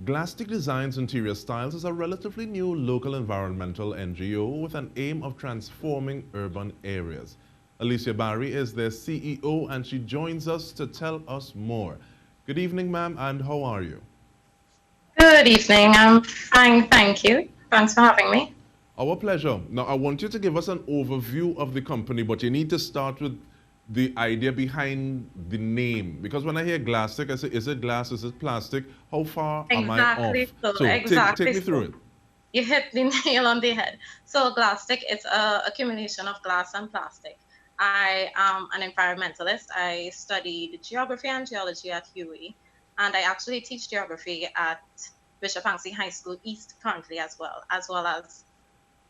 Glastic Designs Interior Styles is a relatively new local environmental NGO with an aim of transforming urban areas. Alicia Barrie is their CEO and she joins us to tell us more. Good evening, ma'am, and how are you? Good evening. I'm fine, thank you. Thanks for having me. Our pleasure. Now, I want you to give us an overview of the company, but you need to start with the idea behind the name. Because when I hear Glastic, I say, is it glass, is it plastic? How far am I Exactly off? so. So take Exactly me through so. it. You hit the nail on the head. So Glastic is a accumulation of glass and plastic. I am an environmentalist. I studied geography and geology at UWI, and I actually teach geography at Bishop Anglesey High School East currently as well as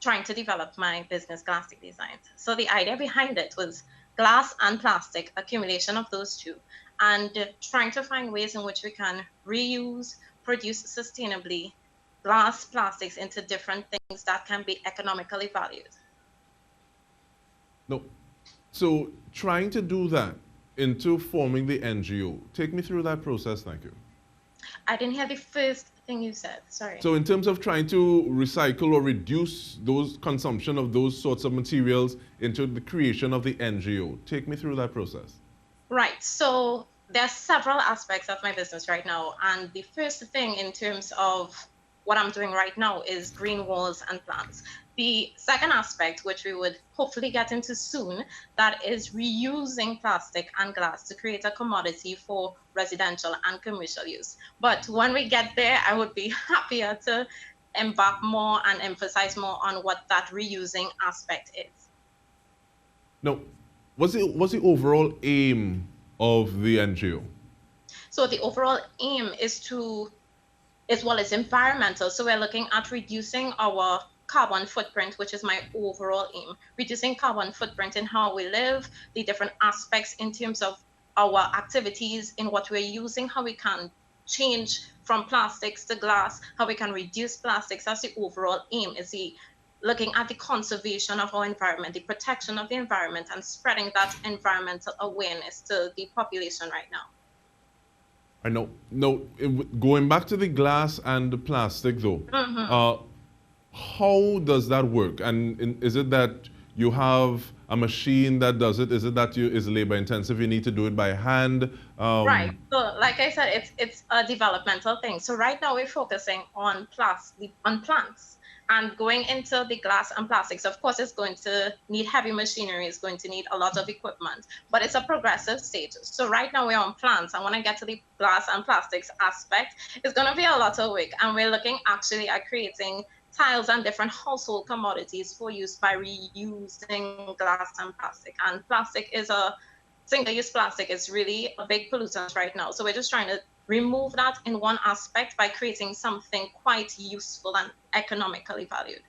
trying to develop my business, Glastic Designs. So the idea behind it was glass and plastic, accumulation of those two, and trying to find ways in which we can reuse, produce sustainably glass, plastics into different things that can be economically valued. No. So trying to do that into forming the NGO, take me through that process, thank you. I didn't hear the first thing you said. Sorry. So in terms of trying to recycle or reduce those consumption of those sorts of materials into the creation of the NGO, take me through that process. Right. So there's several aspects of my business right now. And the first thing in terms of what I'm doing right now is green walls and plants. The second aspect, which we would hopefully get into soon, that is reusing plastic and glass to create a commodity for residential and commercial use. But when we get there, I would be happier to embark more and emphasize more on what that reusing aspect is. Now, what's the overall aim of the NGO? So the overall aim is to as well as environmental. So we're looking at reducing our carbon footprint, which is my overall aim. Reducing carbon footprint in how we live, the different aspects in terms of our activities, in what we're using, how we can change from plastics to glass, how we can reduce plastics. That's the overall aim, is the looking at the conservation of our environment, the protection of the environment, and spreading that environmental awareness to the population right now. I know. No, going back to the glass and the plastic though, Mm-hmm. how does that work? And is it that you have a machine that does it? Is it that is labor intensive? You need to do it by hand? Right. So, like I said, it's a developmental thing. So right now we're focusing on on plants, and going into the glass and plastics. Of course, it's going to need heavy machinery. It's going to need a lot of equipment, but it's a progressive stage. So right now we're on plants. I want to get to the glass and plastics aspect. It's going to be a lot of work, and we're looking actually at creating tiles and different household commodities for use by reusing glass and plastic. And plastic is a single-use plastic is really a big pollutant right now. So we're just trying to remove that in one aspect by creating something quite useful and economically valued.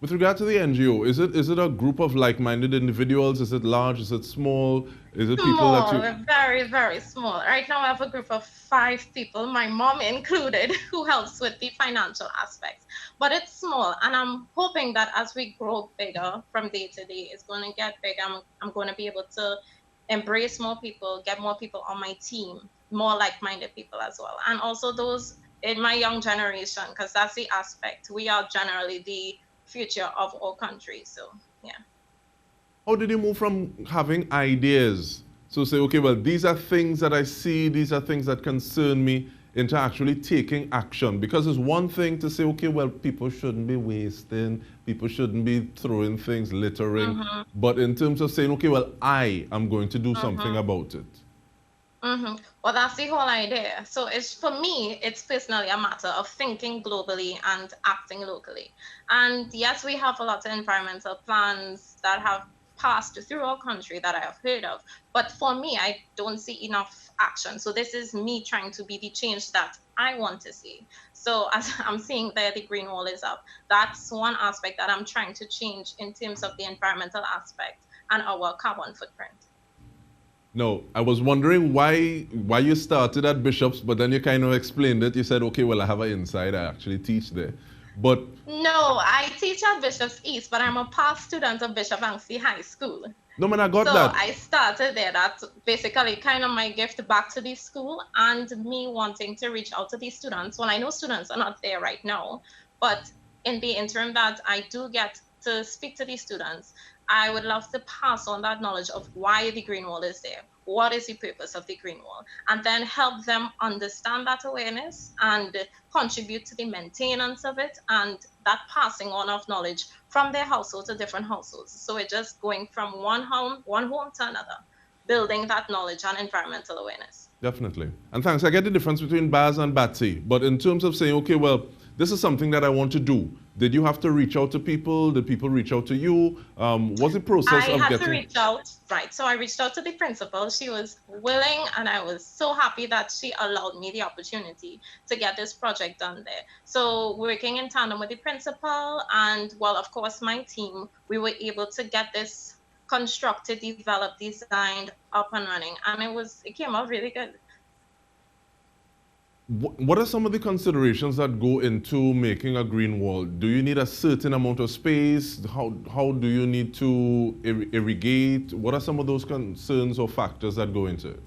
With regard to the NGO, is it a group of like-minded individuals? Is it large? Is it small? Is it people that Small, you? we're very, very small. Right now, I have a group of 5 people, my mom included, who helps with the financial aspects. But it's small, and I'm hoping that as we grow bigger from day to day, it's going to get bigger. I'm going to be able to embrace more people, get more people on my team, more like-minded people as well, and also those in my young generation, because that's the aspect. We are generally the future of our country. So yeah. How did you move from having ideas? So say, okay, well, these are things that I see, these are things that concern me, into actually taking action. Because it's one thing to say, okay, well, people shouldn't be wasting, people shouldn't be throwing things, littering. Mm-hmm. But in terms of saying, okay, well, I am going to do something Mm-hmm. about it. Well, that's the whole idea. So it's for me, it's personally a matter of thinking globally and acting locally. And yes, we have a lot of environmental plans that have passed through our country that I have heard of. But for me, I don't see enough action. So this is me trying to be the change that I want to see. So as I'm seeing there, the green wall is up. That's one aspect that I'm trying to change in terms of the environmental aspect and our carbon footprint. No, I was wondering why you started at Bishop's, but then you kind of explained it. You said, okay, well, I have an inside. I actually teach there. But No, I teach at Bishop's East, but I'm a past student of Bishop Anglesey High School. No, man, I got So that. I started there. That's basically kind of my gift back to the school and me wanting to reach out to these students. Well, I know students are not there right now, but in the interim that I do get to speak to these students, I would love to pass on that knowledge of why the green wall is there. What is the purpose of the green wall? And then help them understand that awareness and contribute to the maintenance of it and that passing on of knowledge from their household to different households. So it's just going from one home to another, building that knowledge and environmental awareness. Definitely. And thanks. I get the difference between Baz and Batsy. But in terms of saying, okay, well, this is something that I want to do. Did you have to reach out to people? Did people reach out to you? Was the process I of had getting... to reach out, right? So I reached out to the principal. She was willing, and I was so happy that she allowed me the opportunity to get this project done there. So working in tandem with the principal and, well, of course, my team, we were able to get this constructed, developed, designed, up and running, and it came out really good. What are some of the considerations that go into making a green wall? Do you need a certain amount of space? How do you need to irrigate? What are some of those concerns or factors that go into it?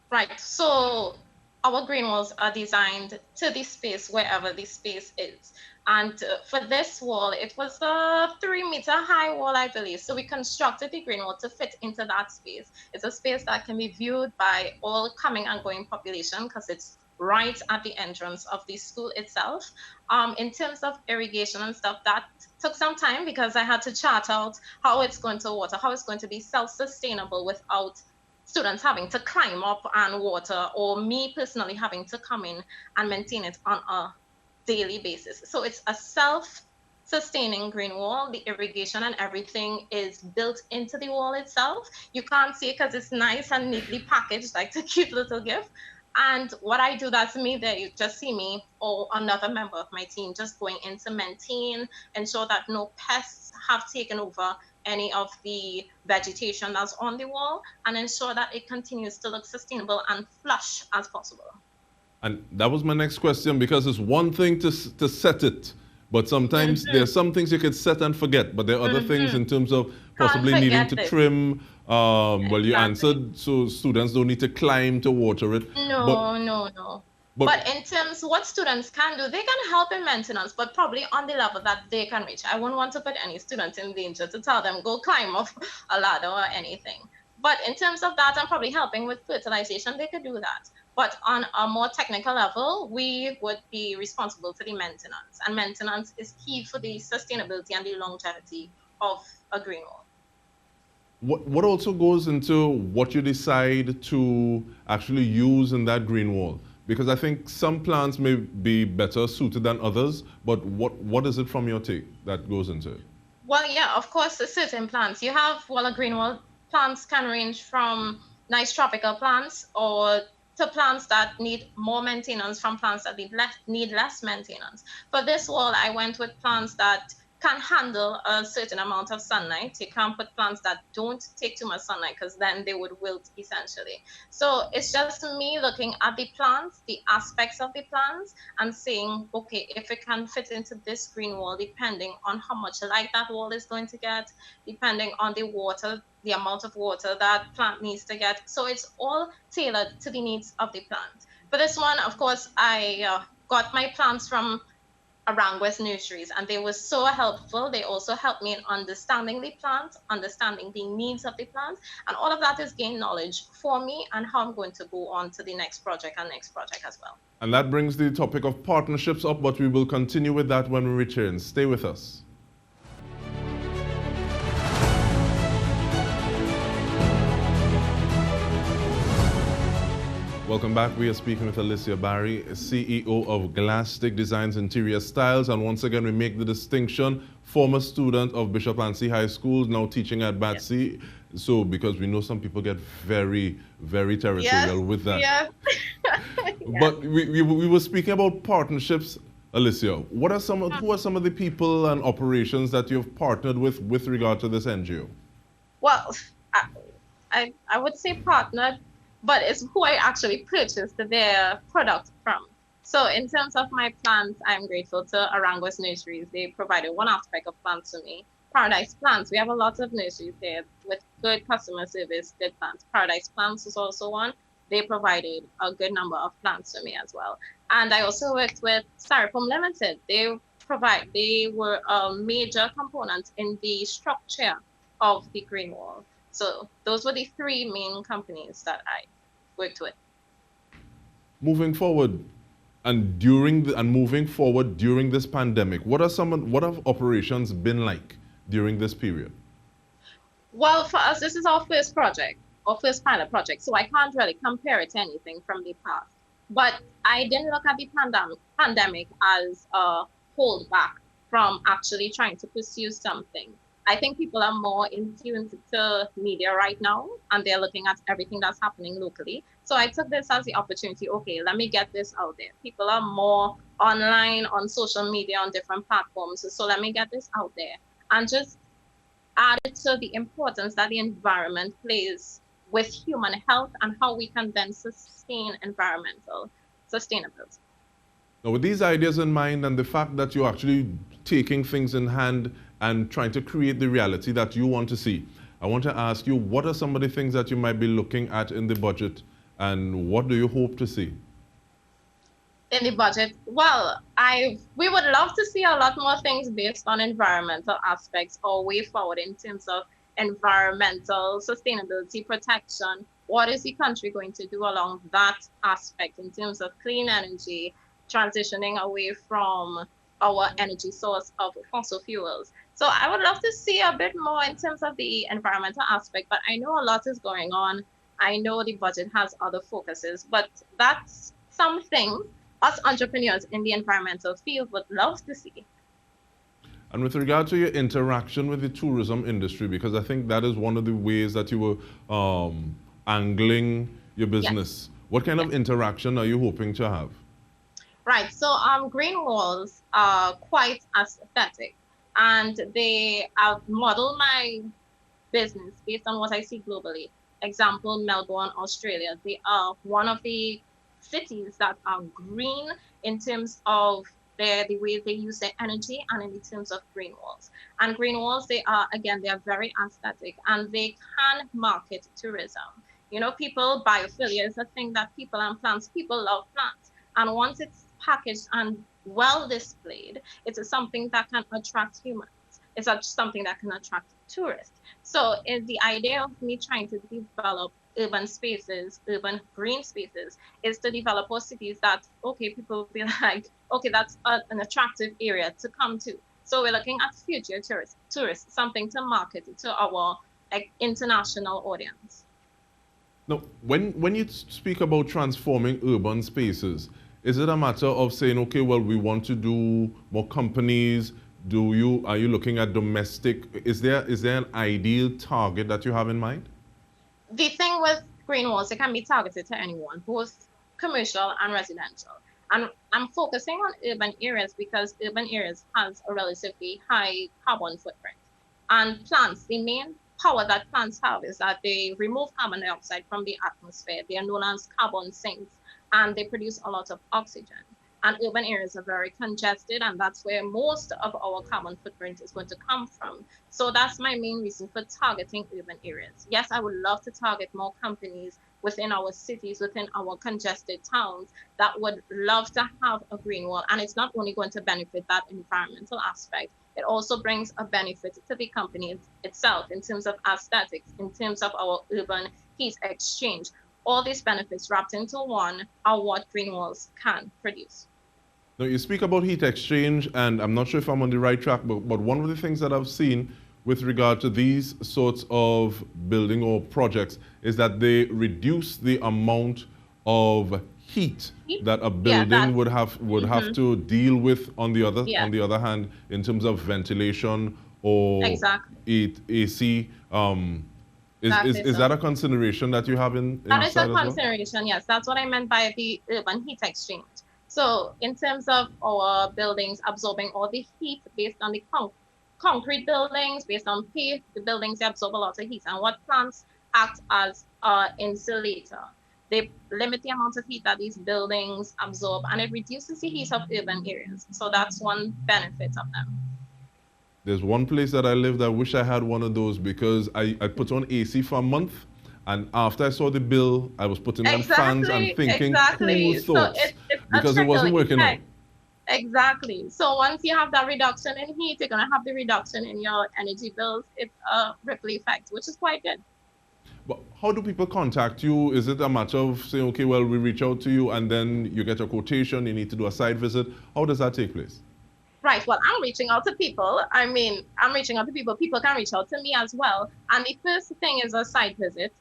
Right. So our green walls are designed to the space wherever the space is. And for this wall, it was a 3-meter high wall, I believe. So we constructed the green wall to fit into that space. It's a space that can be viewed by all coming and going population because it's right at the entrance of the school itself. In terms of irrigation and stuff, that took some time because I had to chart out how it's going to water, how it's going to be self-sustainable without students having to climb up and water, or me personally having to come in and maintain it on a daily basis. So it's a self-sustaining green wall. The irrigation and everything is built into the wall itself. You can't see it because it's nice and neatly packaged, like a cute little gift. And what I do, that's me there. You just see me or another member of my team just going in to maintain, ensure that no pests have taken over any of the vegetation that's on the wall, and ensure that it continues to look sustainable and flush as possible. And that was my next question, because it's one thing to set it, but sometimes there's some things you could set and forget, but there are other things in terms of possibly needing to trim. Well, you answered, so students don't need to climb to water it. No. But in terms what students can do, they can help in maintenance, but probably on the level that they can reach. I wouldn't want to put any students in danger to tell them go climb up a ladder or anything. But in terms of that, and probably helping with fertilization, they could do that. But on a more technical level, we would be responsible for the maintenance. And maintenance is key for the sustainability and the longevity of a green wall. What also goes into what you decide to actually use in that green wall? Because I think some plants may be better suited than others, but what is it from your take that goes into it? Well, yeah, of course, certain plants. You have, well, a green wall plants can range from nice tropical plants or to plants that need more maintenance from plants that need less maintenance. For this wall, I went with plants that can handle a certain amount of sunlight. You can't put plants that don't take too much sunlight because then they would wilt essentially. So it's just me looking at the plants, the aspects of the plants, and saying, okay, if it can fit into this green wall, depending on how much light that wall is going to get, depending on the water, the amount of water that plant needs to get. So it's all tailored to the needs of the plant. For this one, of course, I got my plants from Aranguez nurseries, and they were so helpful. They also helped me in understanding the plant, understanding the needs of the plant, and all of that is gain knowledge for me and how I'm going to go on to the next project as well. And that brings the topic of partnerships up, but we will continue with that when we return. Stay with us. Welcome back. We are speaking with Alicia Barrie, CEO of Glastic Designs Interior Styles. And once again, we make the distinction, former student of Bishop Anstey High School, now teaching at Batsy. Yes. So, because we know some people get very, very territorial with that. Yeah. But we were speaking about partnerships. Alicia, who are some of the people and operations that you've partnered with regard to this NGO? Well, I would say partnered, but it's who I actually purchased their product from. So in terms of my plants, I'm grateful to Aranguez Nurseries. They provided one aspect of plants to me. Paradise Plants. We have a lot of nurseries there with good customer service, good plants. Paradise Plants was also one. They provided a good number of plants for me as well. And I also worked with Styrofoam Limited. They were a major component in the structure of the green wall. So those were the three main companies that I worked with. Moving forward, moving forward during this pandemic, what have operations been like during this period? Well, for us, this is our first project, our first pilot project, so I can't really compare it to anything from the past. But I didn't look at the pandemic as a holdback from actually trying to pursue something. I think people are more in tune to media right now, and they're looking at everything that's happening locally. So I took this as the opportunity. Okay, let me get this out there. People are more online, on social media, on different platforms. So let me get this out there and just added to the importance that the environment plays with human health and how we can then sustain environmental sustainability. Now, with these ideas in mind and the fact that you're actually taking things in hand and trying to create the reality that you want to see, I want to ask you, what are some of the things that you might be looking at in the budget, and what do you hope to see? In the budget, well, we would love to see a lot more things based on environmental aspects or way forward in terms of environmental sustainability protection. What is the country going to do along that aspect in terms of clean energy, transitioning away from our energy source of fossil fuels? So I would love to see a bit more in terms of the environmental aspect, but I know a lot is going on. I know the budget has other focuses, but that's something us entrepreneurs in the environmental field would love to see. And with regard to your interaction with the tourism industry, because I think that is one of the ways that you were angling your business, Yes. what kind of Yes. interaction are you hoping to have? Right. So green walls are quite aesthetic, and they model my business based on what I see globally. Example, Melbourne, Australia. They are one of the cities that are green in terms of the way they use their energy and in terms of green walls. And green walls, they are very aesthetic and they can market tourism. You know, biophilia is a thing that people love plants. And once it's packaged and well displayed, it's something that can attract humans. It's something that can attract tourists. So the idea of me trying to develop urban spaces, urban green spaces, is to develop our cities that, okay, people will be like, okay, that's an attractive area to come to. So we're looking at future tourists, something to market to our international audience. Now, when you speak about transforming urban spaces, is it a matter of saying, okay, well, we want to do more companies? Are you looking at domestic? Is there an ideal target that you have in mind? The thing with green walls, it can be targeted to anyone, both commercial and residential. And I'm focusing on urban areas because urban areas has a relatively high carbon footprint. And plants, the main power that plants have is that they remove carbon dioxide from the atmosphere. They are known as carbon sinks, and they produce a lot of oxygen. And urban areas are very congested, and that's where most of our carbon footprint is going to come from. So that's my main reason for targeting urban areas. Yes, I would love to target more companies within our cities, within our congested towns that would love to have a green wall. And it's not only going to benefit that environmental aspect, it also brings a benefit to the company itself in terms of aesthetics, in terms of our urban heat exchange. All these benefits wrapped into one are what green walls can produce. Now, you speak about heat exchange, and I'm not sure if I'm on the right track, but one of the things that I've seen with regard to these sorts of building or projects is that they reduce the amount of heat that a building would have to deal with on the other hand in terms of ventilation or AC. Is that a consideration that you have in that is a consideration? Well? Yes, that's what I meant by the urban heat exchange. So in terms of our buildings absorbing all the heat based on the concrete buildings, based on paved, the buildings absorb a lot of heat. And what plants act as an insulator. They limit the amount of heat that these buildings absorb, and it reduces the heat of urban areas. So that's one benefit of them. There's one place that I lived, I wish I had one of those because I put on AC for a month, and after I saw the bill, I was putting on fans and thinking cool Exactly. So thoughts it's a because it trickle wasn't working out. effect. Exactly. So once you have that reduction in heat, you're gonna have the reduction in your energy bills. It's a ripple effect, which is quite good. But how do people contact you? Is it a matter of saying, okay, well, we reach out to you and then you get a quotation, you need to do a site visit? How does that take place? Right. Well, I'm reaching out to people. I mean, I'm reaching out to people. People can reach out to me as well. And the first thing is a site visit.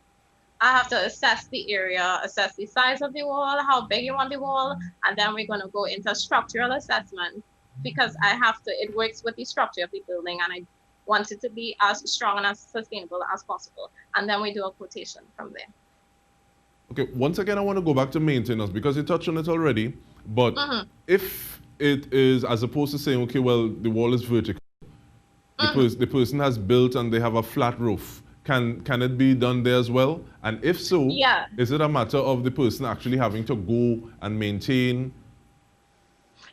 I have to assess the area, assess the size of the wall, how big you want the wall, and then we're going to go into structural assessment because it works with the structure of the building and I want it to be as strong and as sustainable as possible. And then we do a quotation from there. Okay, once again, I want to go back to maintenance because you touched on it already. But if it is, as opposed to saying, okay, well, the wall is vertical, the person has built and they have a flat roof, can it be done there as well? And if so, is it a matter of the person actually having to go and maintain?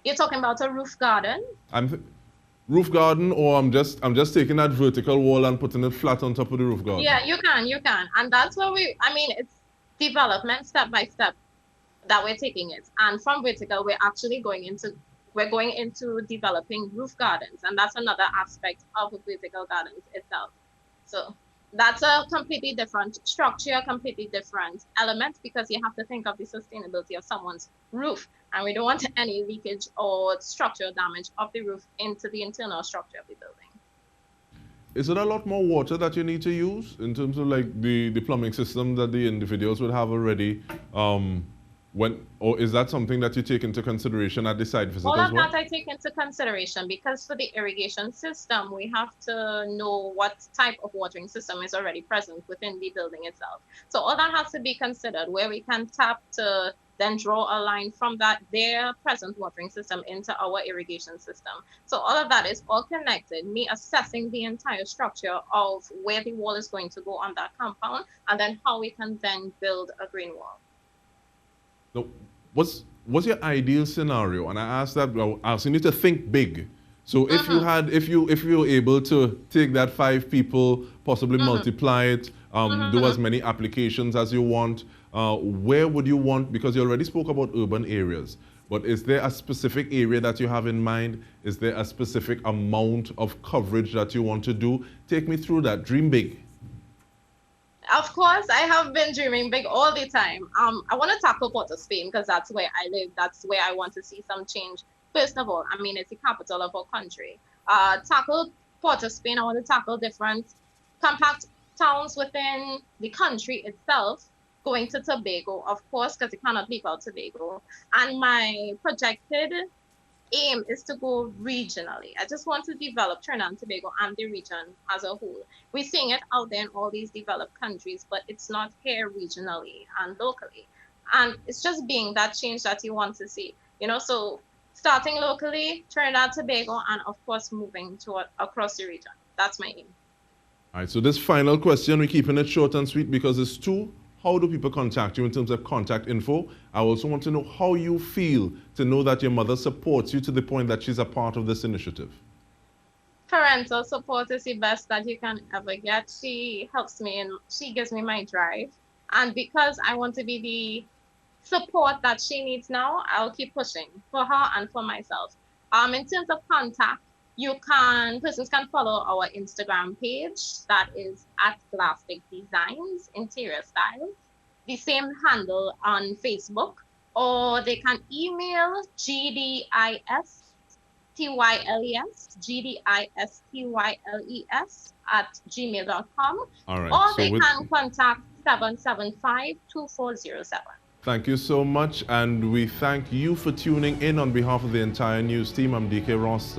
You're talking about a roof garden? Roof garden, or I'm just taking that vertical wall and putting it flat on top of the roof garden. Yeah, you can. And that's where it's development step by step that we're taking it. And from vertical, we're going into developing roof gardens. And that's another aspect of vertical gardens itself. So that's a completely different structure, completely different element, because you have to think of the sustainability of someone's roof. And we don't want any leakage or structural damage of the roof into the internal structure of the building. Is it a lot more water that you need to use in terms of like the plumbing system that the individuals would have already? Or is that something that you take into consideration at the site visit as well? All of that I take into consideration because for the irrigation system, we have to know what type of watering system is already present within the building itself. So all that has to be considered, where we can tap to then draw a line from their present watering system into our irrigation system. So all of that is all connected, me assessing the entire structure of where the wall is going to go on that compound, and then how we can then build a green wall. Now, what's your ideal scenario? And I asked that, well, asking you to think big. So if you were able to take that 5 people, possibly multiply it, do as many applications as you want, where would you want, because you already spoke about urban areas, but is there a specific area that you have in mind? Is there a specific amount of coverage that you want to do? Take me through that. Dream big. Of course, I have been dreaming big all the time. I want to tackle Port of Spain because that's where I live. That's where I want to see some change. First of all, it's the capital of our country. Tackle Port of Spain. I want to tackle different compact towns within the country itself. Going to Tobago, of course, because you cannot leave out Tobago. And my projected aim is to go regionally. I just want to develop Trinidad and Tobago and the region as a whole. We're seeing it out there in all these developed countries, but it's not here regionally and locally. And it's just being that change that you want to see, so starting locally, Trinidad and Tobago, and of course, moving across the region. That's my aim. All right, so this final question, we're keeping it short and sweet because it's 2. How do people contact you in terms of contact info? I also want to know how you feel to know that your mother supports you to the point that she's a part of this initiative. Parental support is the best that you can ever get. She helps me and she gives me my drive. And because I want to be the support that she needs now, I'll keep pushing for her and for myself. In terms of contact, persons can follow our Instagram page, that is at Glastic Designs Interior Styles. The same handle on Facebook, or they can email gdistys@gmail.com. All right. Or they can contact 775-2407. Thank you so much, and we thank you for tuning in on behalf of the entire news team. I'm DK Ross.